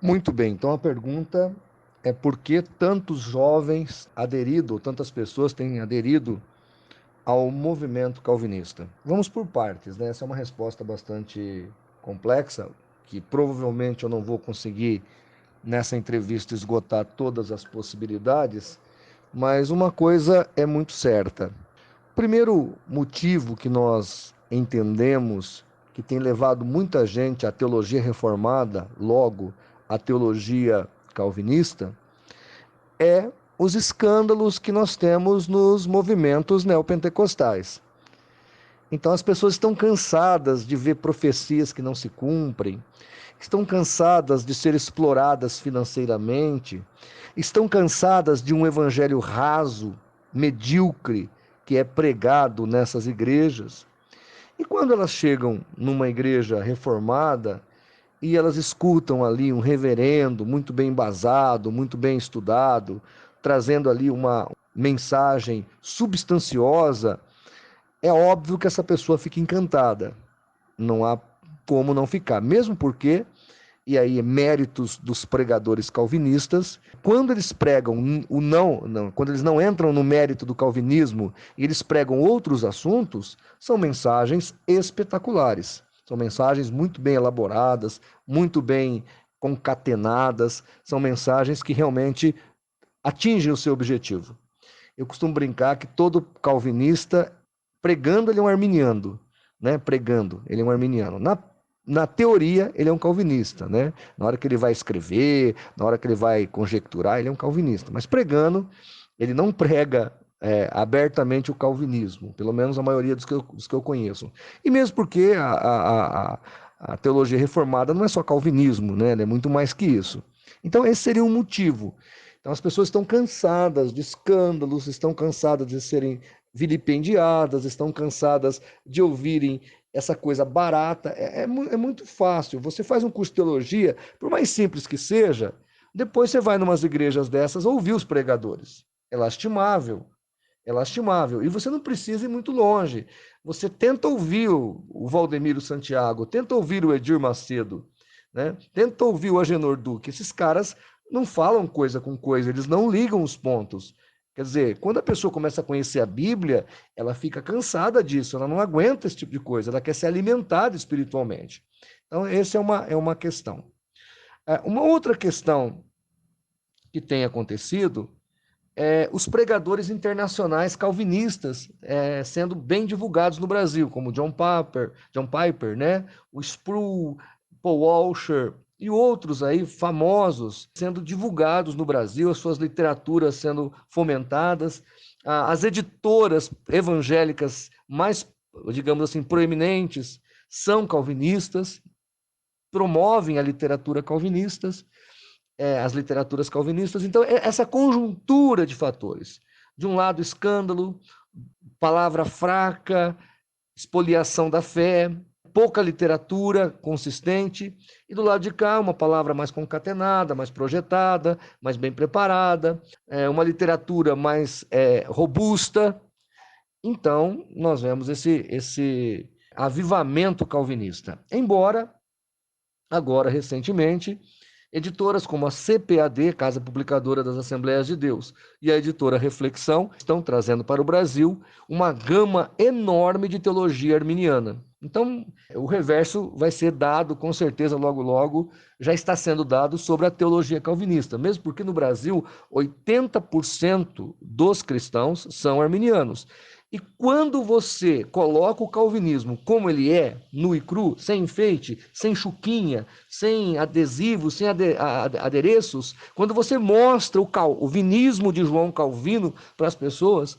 Muito bem, então a pergunta é por que tantos jovens aderido, ou tantas pessoas têm aderido ao movimento calvinista? Vamos por partes, né? Essa é uma resposta bastante complexa, que provavelmente eu não vou conseguir nessa entrevista esgotar todas as possibilidades, mas uma coisa é muito certa. O primeiro motivo que nós entendemos que tem levado muita gente à teologia reformada, logo à teologia calvinista, é os escândalos que nós temos nos movimentos neopentecostais. Então as pessoas estão cansadas de ver profecias que não se cumprem, estão cansadas de ser exploradas financeiramente, estão cansadas de um evangelho raso, medíocre, que é pregado nessas igrejas. E quando elas chegam numa igreja reformada e elas escutam ali um reverendo muito bem embasado, muito bem estudado, trazendo ali uma mensagem substanciosa, é óbvio que essa pessoa fica encantada. Não há como não ficar, mesmo porque, e aí é méritos dos pregadores calvinistas, quando eles pregam o não, quando eles não entram no mérito do calvinismo e eles pregam outros assuntos, são mensagens espetaculares. São mensagens muito bem elaboradas, muito bem concatenadas, são mensagens que realmente atingem o seu objetivo. Eu costumo brincar que todo calvinista, pregando, ele é um arminiano, né? Pregando, ele é um arminiano. Na teoria, ele é um calvinista, né? Na hora que ele vai escrever, na hora que ele vai conjecturar, ele é um calvinista. Mas pregando, ele não prega abertamente o calvinismo, pelo menos a maioria dos que eu conheço. E mesmo porque a teologia reformada não é só calvinismo, né? Ela é muito mais que isso. Então, esse seria um motivo. Então, as pessoas estão cansadas de escândalos, estão cansadas de serem vilipendiadas, estão cansadas de ouvirem essa coisa barata. É muito fácil. Você faz um curso de teologia, por mais simples que seja, depois você vai em umas igrejas dessas ouvir os pregadores. É lastimável. É lastimável. E você não precisa ir muito longe. Você tenta ouvir o Valdemiro Santiago, tenta ouvir o Edir Macedo, né? Tenta ouvir o Agenor Duque. Esses caras não falam coisa com coisa, eles não ligam os pontos. Quer dizer, quando a pessoa começa a conhecer a Bíblia, ela fica cansada disso, ela não aguenta esse tipo de coisa, ela quer ser alimentada espiritualmente. Então, essa é uma questão. Uma outra questão que tem acontecido os pregadores internacionais calvinistas sendo bem divulgados no Brasil, como John Piper, né? O Sproul, Paul Washer e outros aí famosos sendo divulgados no Brasil, as suas literaturas sendo fomentadas, as editoras evangélicas mais, digamos assim, proeminentes são calvinistas, promovem a literatura calvinistas, as literaturas calvinistas. Então, essa conjuntura de fatores. De um lado, escândalo, palavra fraca, espoliação da fé, pouca literatura consistente, e do lado de cá, uma palavra mais concatenada, mais projetada, mais bem preparada, uma literatura mais robusta. Então, nós vemos esse avivamento calvinista. Embora, agora, recentemente, editoras como a CPAD, Casa Publicadora das Assembleias de Deus, e a editora Reflexão estão trazendo para o Brasil uma gama enorme de teologia arminiana. Então, o reverso vai ser dado, com certeza, logo, logo, já está sendo dado sobre a teologia calvinista, mesmo porque no Brasil 80% dos cristãos são arminianos. E quando você coloca o calvinismo como ele é, nu e cru, sem enfeite, sem chuquinha, sem adesivos, sem adereços, quando você mostra o vinismo de João Calvino para as pessoas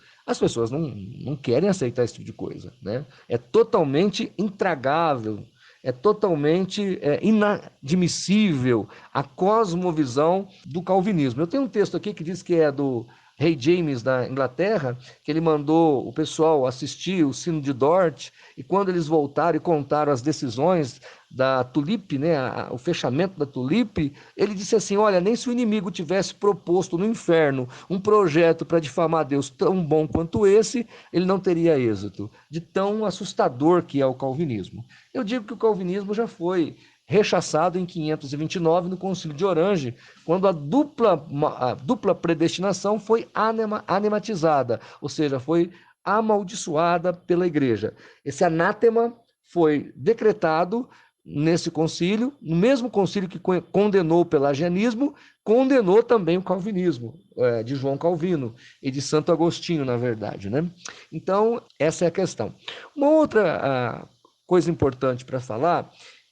não querem aceitar esse tipo de coisa, né? É totalmente intragável, é totalmente inadmissível a cosmovisão do calvinismo. Eu tenho um texto aqui que diz que é do Rei James da Inglaterra, que ele mandou o pessoal assistir o Sino de Dort, e quando eles voltaram e contaram as decisões da tulipe, né, o fechamento da tulipe, ele disse assim: olha, nem se o inimigo tivesse proposto no inferno um projeto para difamar Deus tão bom quanto esse, ele não teria êxito, de tão assustador que é o calvinismo. Eu digo que o calvinismo já foi rechaçado em 529 no Concílio de Orange, quando a dupla predestinação foi anatematizada, ou seja, foi amaldiçoada pela igreja. Esse anátema foi decretado nesse concílio, no mesmo concílio que condenou o pelagianismo, condenou também o calvinismo, de João Calvino e de Santo Agostinho, na verdade, né? Então, essa é a questão. Uma outra coisa importante para falar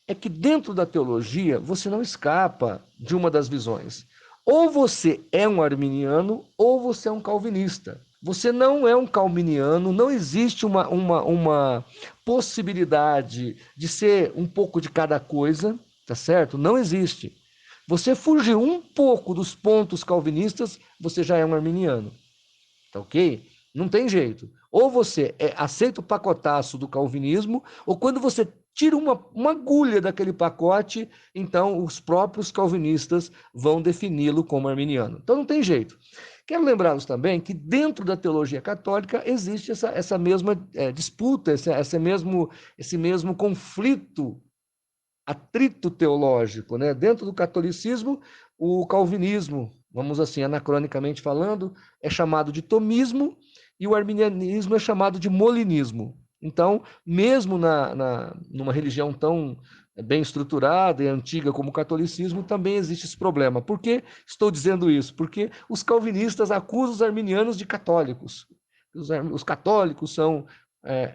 é que dentro da teologia você não escapa de uma das visões. Ou você é um arminiano ou você é um calvinista. Você não é um calviniano, não existe uma possibilidade de ser um pouco de cada coisa, tá certo? Não existe. Você fugir um pouco dos pontos calvinistas, você já é um arminiano, tá ok? Não tem jeito. Ou você aceita o pacotaço do calvinismo, ou quando você tira uma agulha daquele pacote, então os próprios calvinistas vão defini-lo como arminiano. Então não tem jeito. Quero lembrá-los também que dentro da teologia católica existe essa mesma disputa, esse mesmo conflito, atrito teológico, né? Dentro do catolicismo, o calvinismo, vamos assim, anacronicamente falando, é chamado de tomismo e o arminianismo é chamado de molinismo. Então, mesmo numa religião tão bem estruturada e antiga como o catolicismo, também existe esse problema. Por que estou dizendo isso? Porque os calvinistas acusam os arminianos de católicos. Os católicos são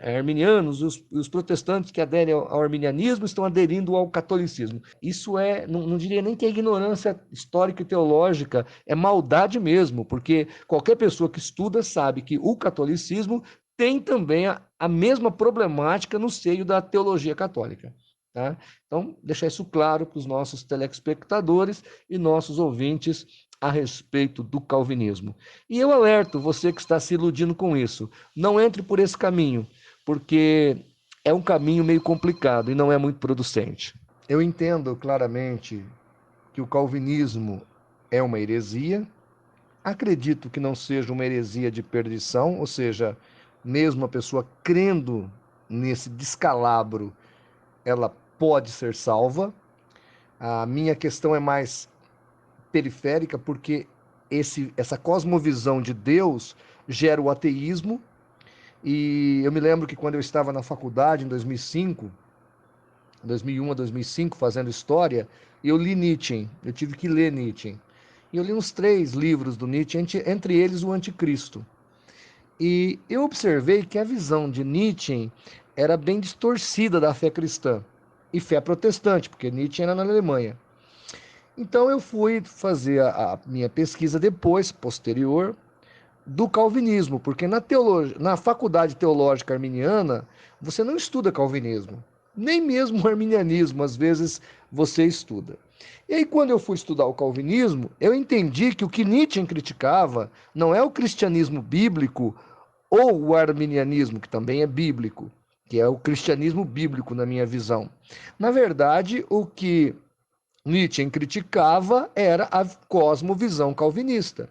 arminianos, os protestantes que aderem ao arminianismo estão aderindo ao catolicismo. Isso não diria nem que é ignorância histórica e teológica, é maldade mesmo, porque qualquer pessoa que estuda sabe que o catolicismo tem também a mesma problemática no seio da teologia católica. Tá? Então, deixar isso claro para os nossos telespectadores e nossos ouvintes a respeito do calvinismo. E eu alerto você que está se iludindo com isso, não entre por esse caminho, porque é um caminho meio complicado e não é muito producente. Eu entendo claramente que o calvinismo é uma heresia, acredito que não seja uma heresia de perdição, ou seja, mesmo a pessoa crendo nesse descalabro, ela pode ser salva. A minha questão é mais periférica, porque essa cosmovisão de Deus gera o ateísmo. E eu me lembro que quando eu estava na faculdade, em 2001 a 2005, fazendo história, eu li Nietzsche, eu tive que ler Nietzsche. E eu li uns 3 livros do Nietzsche, entre eles o Anticristo. E eu observei que a visão de Nietzsche era bem distorcida da fé cristã e fé protestante, porque Nietzsche era na Alemanha. Então eu fui fazer a minha pesquisa depois, posterior, do calvinismo, porque na faculdade teológica arminiana você não estuda calvinismo, nem mesmo o arminianismo, às vezes você estuda. E aí, quando eu fui estudar o calvinismo, eu entendi que o que Nietzsche criticava não é o cristianismo bíblico ou o arminianismo, que também é bíblico, que é o cristianismo bíblico na minha visão. Na verdade, o que Nietzsche criticava era a cosmovisão calvinista.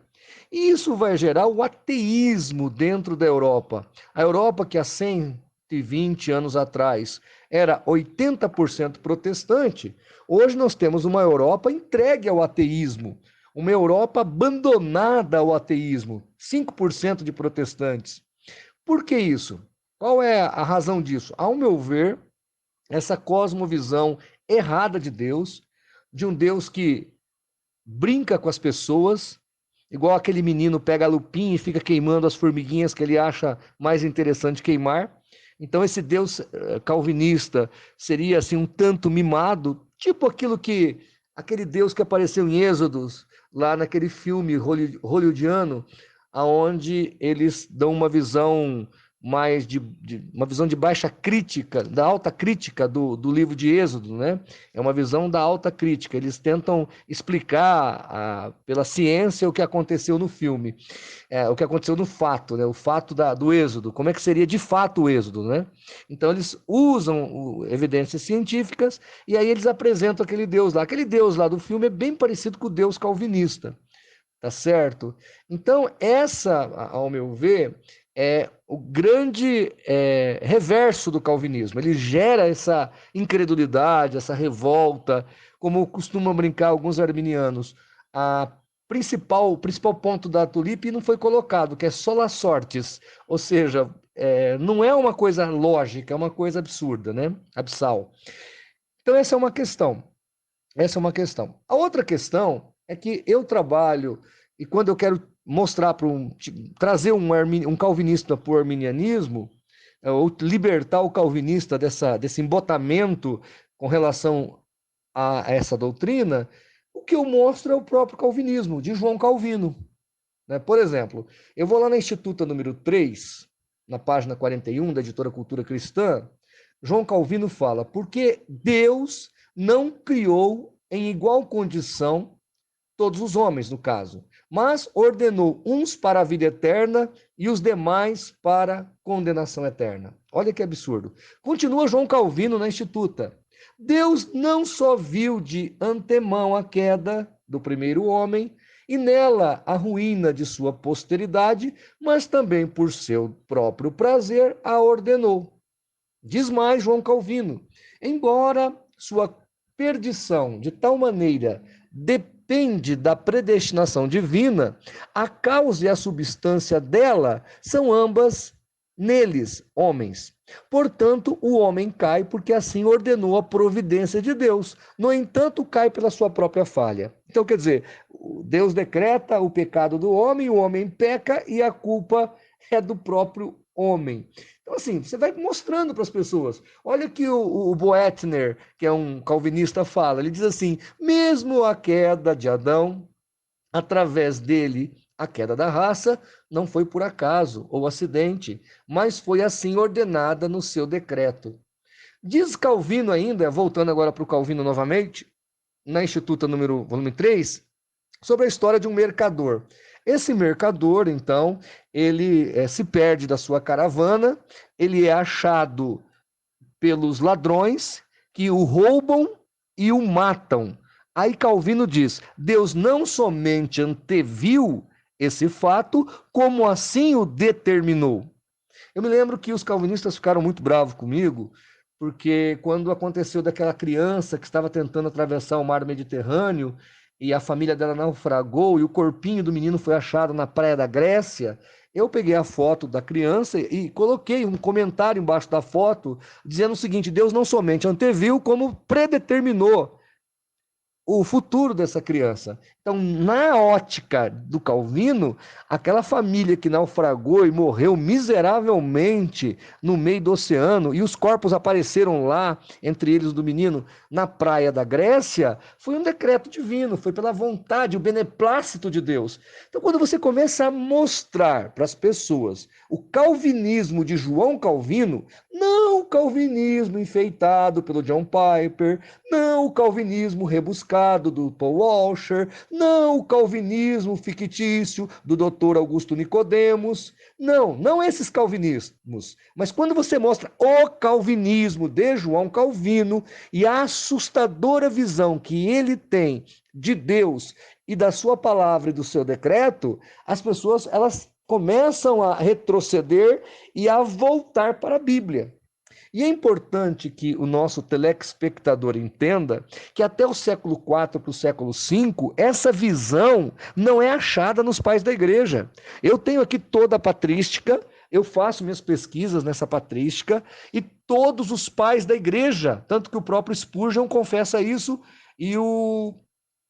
E isso vai gerar o ateísmo dentro da Europa. A Europa, que há 120 anos atrás era 80% protestante, hoje nós temos uma Europa entregue ao ateísmo, uma Europa abandonada ao ateísmo, 5% de protestantes. Por que isso? Qual é a razão disso? Ao meu ver, essa cosmovisão errada de um Deus que brinca com as pessoas, igual aquele menino pega a lupinha e fica queimando as formiguinhas que ele acha mais interessante queimar. Então esse Deus calvinista seria assim um tanto mimado, tipo aquele Deus que apareceu em Êxodos, lá naquele filme hollywoodiano, aonde eles dão uma visão mais de uma visão de baixa crítica, da alta crítica do livro de Êxodo, né? É uma visão da alta crítica. Eles tentam explicar pela ciência o que aconteceu no filme, o que aconteceu no fato, né? O fato do Êxodo, como é que seria de fato o Êxodo, né? Então eles usam evidências científicas e aí eles apresentam aquele Deus lá. Aquele Deus lá do filme é bem parecido com o Deus calvinista. Tá certo? Então, essa, ao meu ver, é o grande reverso do calvinismo. Ele gera essa incredulidade, essa revolta, como costumam brincar alguns arminianos. O principal ponto da tulipe não foi colocado, que é sola sortes, ou seja, não é uma coisa lógica, é uma coisa absurda, né? Absal. Então, essa é uma questão. Essa é uma questão. A outra questão é que eu trabalho, e quando eu quero mostrar trazer um calvinista para o arminianismo, ou libertar o calvinista desse embotamento com relação a essa doutrina, o que eu mostro é o próprio calvinismo, de João Calvino. Né? Por exemplo, eu vou lá na Instituta número 3, na página 41 da editora Cultura Cristã. João Calvino fala: porque Deus não criou em igual condição todos os homens, no caso, mas ordenou uns para a vida eterna e os demais para condenação eterna. Olha que absurdo. Continua João Calvino na Instituta. Deus não só viu de antemão a queda do primeiro homem e nela a ruína de sua posteridade, mas também por seu próprio prazer a ordenou. Diz mais João Calvino: embora sua perdição de tal maneira depende da predestinação divina, a causa e a substância dela são ambas neles, homens. Portanto, o homem cai porque assim ordenou a providência de Deus. No entanto, cai pela sua própria falha. Então, quer dizer, Deus decreta o pecado do homem, o homem peca e a culpa é do próprio homem. Então, assim, você vai mostrando para as pessoas. Olha que o Boetner, que é um calvinista, fala. Ele diz assim: mesmo a queda de Adão, através dele, a queda da raça, não foi por acaso ou acidente, mas foi assim ordenada no seu decreto. Diz Calvino ainda, voltando agora para o Calvino novamente, na Instituta volume 3, sobre a história de um mercador. Esse mercador, então, ele se perde da sua caravana, ele é achado pelos ladrões que o roubam e o matam. Aí Calvino diz: Deus não somente anteviu esse fato, como assim o determinou. Eu me lembro que os calvinistas ficaram muito bravos comigo, porque quando aconteceu daquela criança que estava tentando atravessar o mar Mediterrâneo e a família dela naufragou e o corpinho do menino foi achado na praia da Grécia, eu peguei a foto da criança e coloquei um comentário embaixo da foto dizendo o seguinte: Deus não somente anteviu, como predeterminou o futuro dessa criança. Então, na ótica do Calvino, aquela família que naufragou e morreu miseravelmente no meio do oceano, e os corpos apareceram lá, entre eles do menino, na praia da Grécia, foi um decreto divino, foi pela vontade, o beneplácito de Deus. Então, quando você começa a mostrar para as pessoas o calvinismo de João Calvino, não o calvinismo enfeitado pelo John Piper, não o calvinismo rebuscado do Paul Washer, não o calvinismo fictício do Dr. Augusto Nicodemos, não esses calvinismos, mas quando você mostra o calvinismo de João Calvino e a assustadora visão que ele tem de Deus e da sua palavra e do seu decreto, as pessoas elas começam a retroceder e a voltar para a Bíblia. E é importante que o nosso telespectador entenda que até o século IV para o século V, essa visão não é achada nos pais da igreja. Eu tenho aqui toda a patrística, eu faço minhas pesquisas nessa patrística, e todos os pais da igreja, tanto que o próprio Spurgeon confessa isso, e o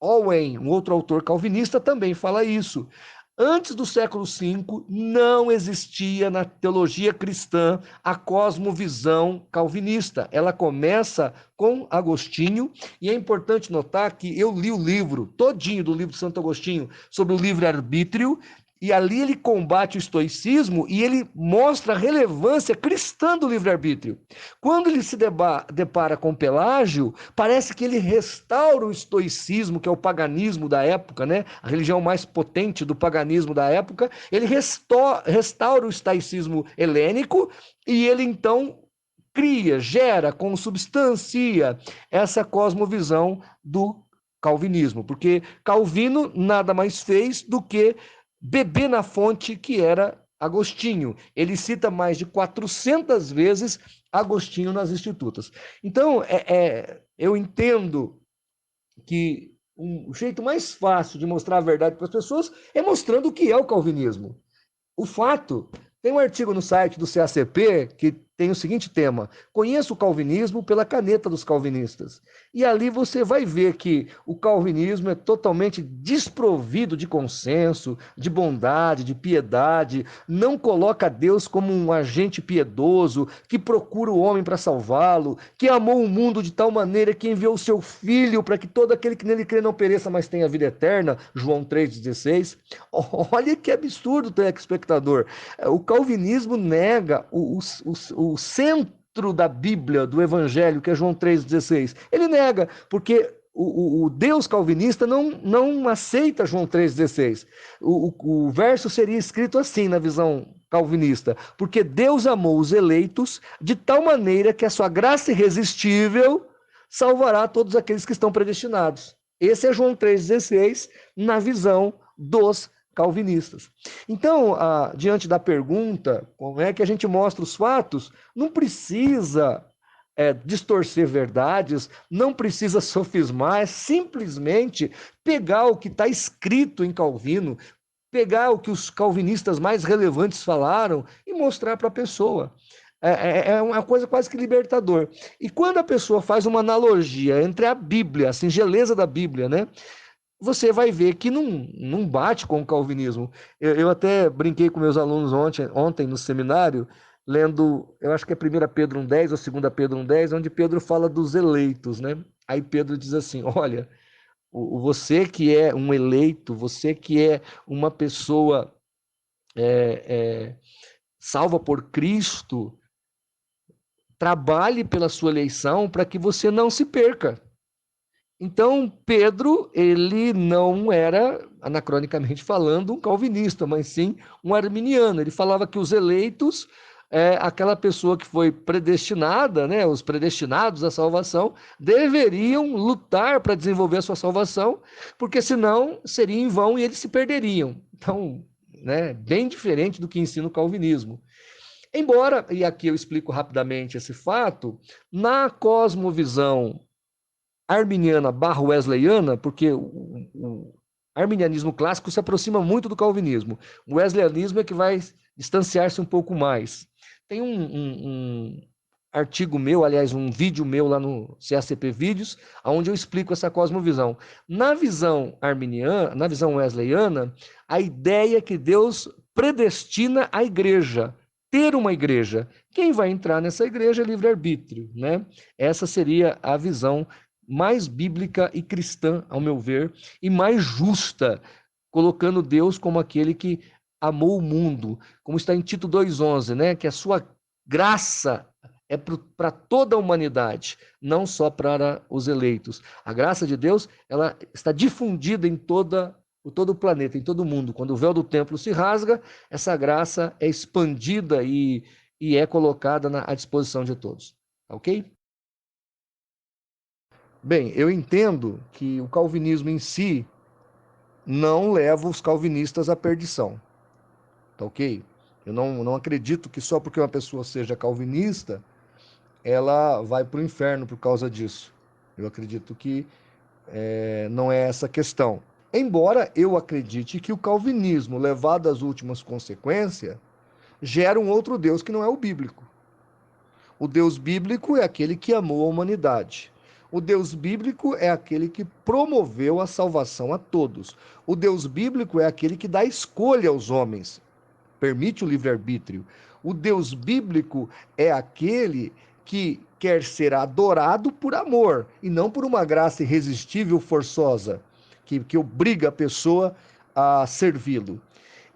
Owen, um outro autor calvinista, também fala isso. Antes do século V, não existia na teologia cristã a cosmovisão calvinista. Ela começa com Agostinho, e é importante notar que eu li o livro todinho do livro de Santo Agostinho sobre o livre-arbítrio, E ali ele combate o estoicismo e ele mostra a relevância cristã do livre-arbítrio. Quando ele se depara com Pelágio, parece que ele restaura o estoicismo, que é o paganismo da época, né? A religião mais potente do paganismo da época. Ele restaura o estoicismo helênico e ele então cria, gera, consubstancia essa cosmovisão do calvinismo, porque Calvino nada mais fez do que beber na fonte que era Agostinho. Ele cita mais de 400 vezes Agostinho nas Institutas. Então, eu entendo que o jeito mais fácil de mostrar a verdade para as pessoas é mostrando o que é o calvinismo. O fato, tem um artigo no site do CACP que tem o seguinte tema: Conheça o calvinismo pela caneta dos calvinistas. E ali você vai ver que o calvinismo é totalmente desprovido de consenso, de bondade, de piedade, não coloca Deus como um agente piedoso que procura o homem para salvá-lo, que amou o mundo de tal maneira que enviou o seu filho para que todo aquele que nele crê não pereça, mas tenha vida eterna, João 3,16. Olha que absurdo, telespectador. O calvinismo nega o centro da Bíblia, do Evangelho, que é João 3,16. Ele nega, porque o Deus calvinista não aceita João 3,16. O verso seria escrito assim na visão calvinista: porque Deus amou os eleitos de tal maneira que a sua graça irresistível salvará todos aqueles que estão predestinados. Esse é João 3,16 na visão dos calvinistas. Então, diante da pergunta, como é que a gente mostra os fatos, não precisa distorcer verdades, não precisa sofismar, é simplesmente pegar o que está escrito em Calvino, pegar o que os calvinistas mais relevantes falaram e mostrar para a pessoa. É uma coisa quase que libertador. E quando a pessoa faz uma analogia entre a Bíblia, a singeleza da Bíblia, né? Você vai ver que não bate com o calvinismo. Eu até brinquei com meus alunos ontem no seminário, lendo, eu acho que é 1 Pedro 1,10 ou 2 Pedro 1,10, onde Pedro fala dos eleitos, né? Aí Pedro diz assim: olha, você que é um eleito, você que é uma pessoa salva por Cristo, trabalhe pela sua eleição para que você não se perca. Então, Pedro, ele não era, anacronicamente falando, um calvinista, mas sim um arminiano. Ele falava que os eleitos, aquela pessoa que foi predestinada, né, os predestinados à salvação, deveriam lutar para desenvolver a sua salvação, porque senão seria em vão e eles se perderiam. Então, né, bem diferente do que ensina o calvinismo. Embora, e aqui eu explico rapidamente esse fato, na cosmovisão arminiana barra wesleyana, porque o arminianismo clássico se aproxima muito do calvinismo. O wesleyanismo é que vai distanciar-se um pouco mais. Tem um artigo meu, aliás, um vídeo meu lá no CACP Vídeos, onde eu explico essa cosmovisão. Na visão arminiana, na visão wesleyana, a ideia é que Deus predestina a igreja, ter uma igreja. Quem vai entrar nessa igreja é livre-arbítrio, né? Essa seria a visão mais bíblica e cristã, ao meu ver, e mais justa, colocando Deus como aquele que amou o mundo, como está em Tito 2,11, né? Que a sua graça é para toda a humanidade, não só para os eleitos. A graça de Deus, ela está difundida em todo o planeta, em todo o mundo. Quando o véu do templo se rasga, essa graça é expandida e é colocada à disposição de todos. Ok? Bem, eu entendo que o calvinismo em si não leva os calvinistas à perdição, tá ok? Eu não acredito que só porque uma pessoa seja calvinista, ela vai para o inferno por causa disso. Eu acredito que não é essa a questão. Embora eu acredite que o calvinismo, levado às últimas consequências, gera um outro Deus que não é o bíblico. O Deus bíblico é aquele que amou a humanidade. O Deus bíblico é aquele que promoveu a salvação a todos. O Deus bíblico é aquele que dá escolha aos homens, permite o livre-arbítrio. O Deus bíblico é aquele que quer ser adorado por amor e não por uma graça irresistível forçosa que obriga a pessoa a servi-lo.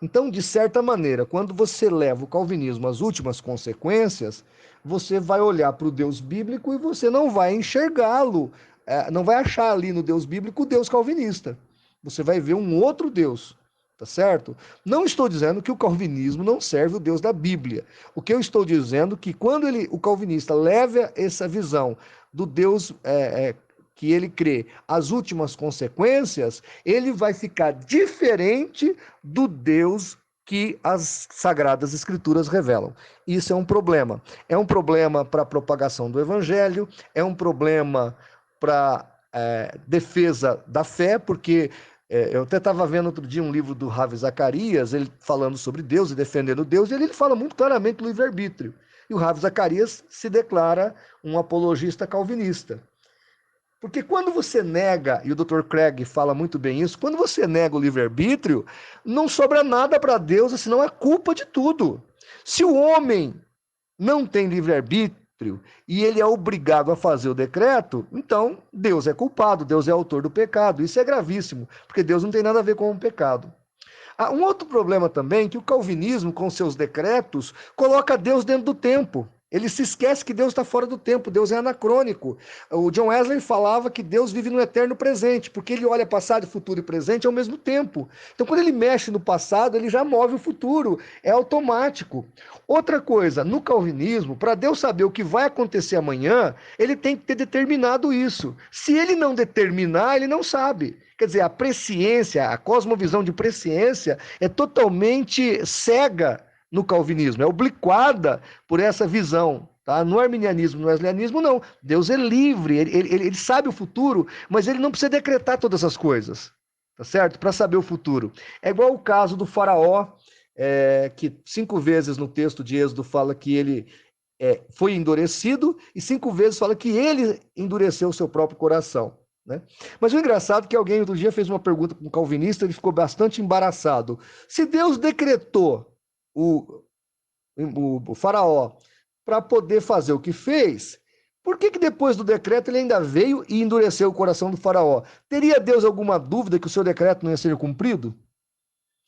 Então, de certa maneira, quando você leva o calvinismo às últimas consequências, você vai olhar para o Deus bíblico e você não vai enxergá-lo, não vai achar ali no Deus bíblico o Deus calvinista. Você vai ver um outro Deus, tá certo? Não estou dizendo que o calvinismo não serve o Deus da Bíblia. O que eu estou dizendo é que quando o calvinista leva essa visão do Deus que ele crê às últimas consequências, ele vai ficar diferente do Deus que as Sagradas Escrituras revelam. Isso é um problema. É um problema para a propagação do Evangelho, é um problema para defesa da fé, porque eu até estava vendo outro dia um livro do Ravi Zacarias, ele falando sobre Deus e defendendo Deus, e ele fala muito claramente do livre-arbítrio. E o Ravi Zacarias se declara um apologista calvinista. Porque quando você nega, e o Dr. Craig fala muito bem isso, quando você nega o livre-arbítrio, não sobra nada para Deus, senão é culpa de tudo. Se o homem não tem livre-arbítrio e ele é obrigado a fazer o decreto, então Deus é culpado, Deus é autor do pecado. Isso é gravíssimo, porque Deus não tem nada a ver com o pecado. Há um outro problema também, que o calvinismo, com seus decretos, coloca Deus dentro do tempo. Ele se esquece que Deus está fora do tempo, Deus é anacrônico. O John Wesley falava que Deus vive no eterno presente, porque ele olha passado, futuro e presente ao mesmo tempo. Então, quando ele mexe no passado, ele já move o futuro, é automático. Outra coisa, no calvinismo, para Deus saber o que vai acontecer amanhã, ele tem que ter determinado isso. Se ele não determinar, ele não sabe. Quer dizer, a presciência, a cosmovisão de presciência é totalmente cega no calvinismo, é obliquada por essa visão. Tá? No arminianismo, no wesleyanismo, não. Deus é livre, ele sabe o futuro, mas ele não precisa decretar todas as coisas, tá certo? Para saber o futuro. É igual o caso do faraó, que 5 vezes no texto de Êxodo fala que ele foi endurecido, e 5 vezes fala que ele endureceu o seu próprio coração. Né? Mas o engraçado é que alguém outro dia fez uma pergunta para um calvinista, ele ficou bastante embaraçado. Se Deus decretou o faraó para poder fazer o que fez, por que depois do decreto ele ainda veio e endureceu o coração do faraó? Teria Deus alguma dúvida que o seu decreto não ia ser cumprido?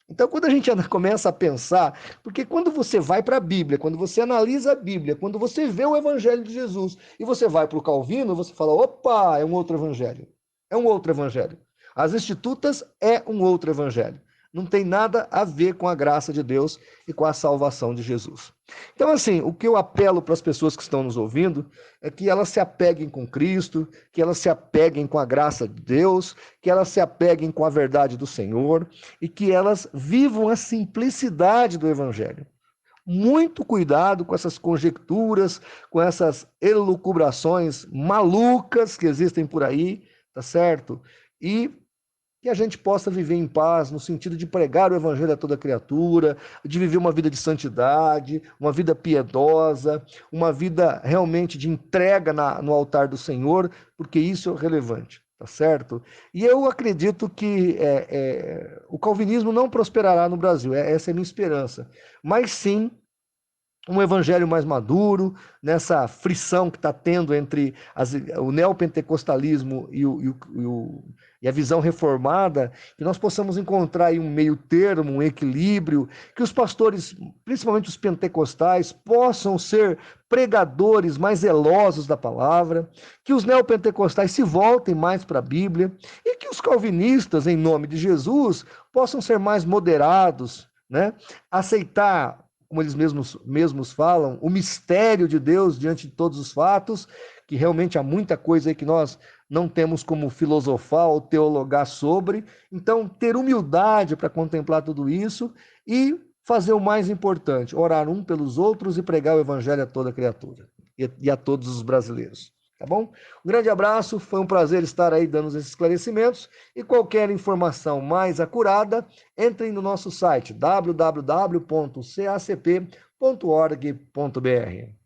Então, quando a gente começa a pensar, porque quando você vai para a Bíblia, quando você analisa a Bíblia, quando você vê o Evangelho de Jesus e você vai para o Calvino, você fala: opa, é um outro Evangelho. É um outro Evangelho. As Institutas é um outro Evangelho. Não tem nada a ver com a graça de Deus e com a salvação de Jesus. Então, assim, o que eu apelo para as pessoas que estão nos ouvindo é que elas se apeguem com Cristo, que elas se apeguem com a graça de Deus, que elas se apeguem com a verdade do Senhor e que elas vivam a simplicidade do Evangelho. Muito cuidado com essas conjecturas, com essas elucubrações malucas que existem por aí, tá certo? E que a gente possa viver em paz, no sentido de pregar o evangelho a toda criatura, de viver uma vida de santidade, uma vida piedosa, uma vida realmente de entrega no altar do Senhor, porque isso é relevante, tá certo? E eu acredito que o calvinismo não prosperará no Brasil, essa é a minha esperança, mas sim um evangelho mais maduro, nessa frição que está tendo entre o neopentecostalismo e a visão reformada, que nós possamos encontrar aí um meio termo, um equilíbrio, que os pastores, principalmente os pentecostais, possam ser pregadores mais zelosos da palavra, que os neopentecostais se voltem mais para a Bíblia e que os calvinistas, em nome de Jesus, possam ser mais moderados, né? Aceitar, como eles mesmos falam, o mistério de Deus diante de todos os fatos, que realmente há muita coisa aí que nós não temos como filosofar ou teologar sobre. Então, ter humildade para contemplar tudo isso e fazer o mais importante, orar um pelos outros e pregar o evangelho a toda criatura e a todos os brasileiros. Tá bom? Um grande abraço, foi um prazer estar aí dando esses esclarecimentos e qualquer informação mais acurada, entrem no nosso site www.cacp.org.br.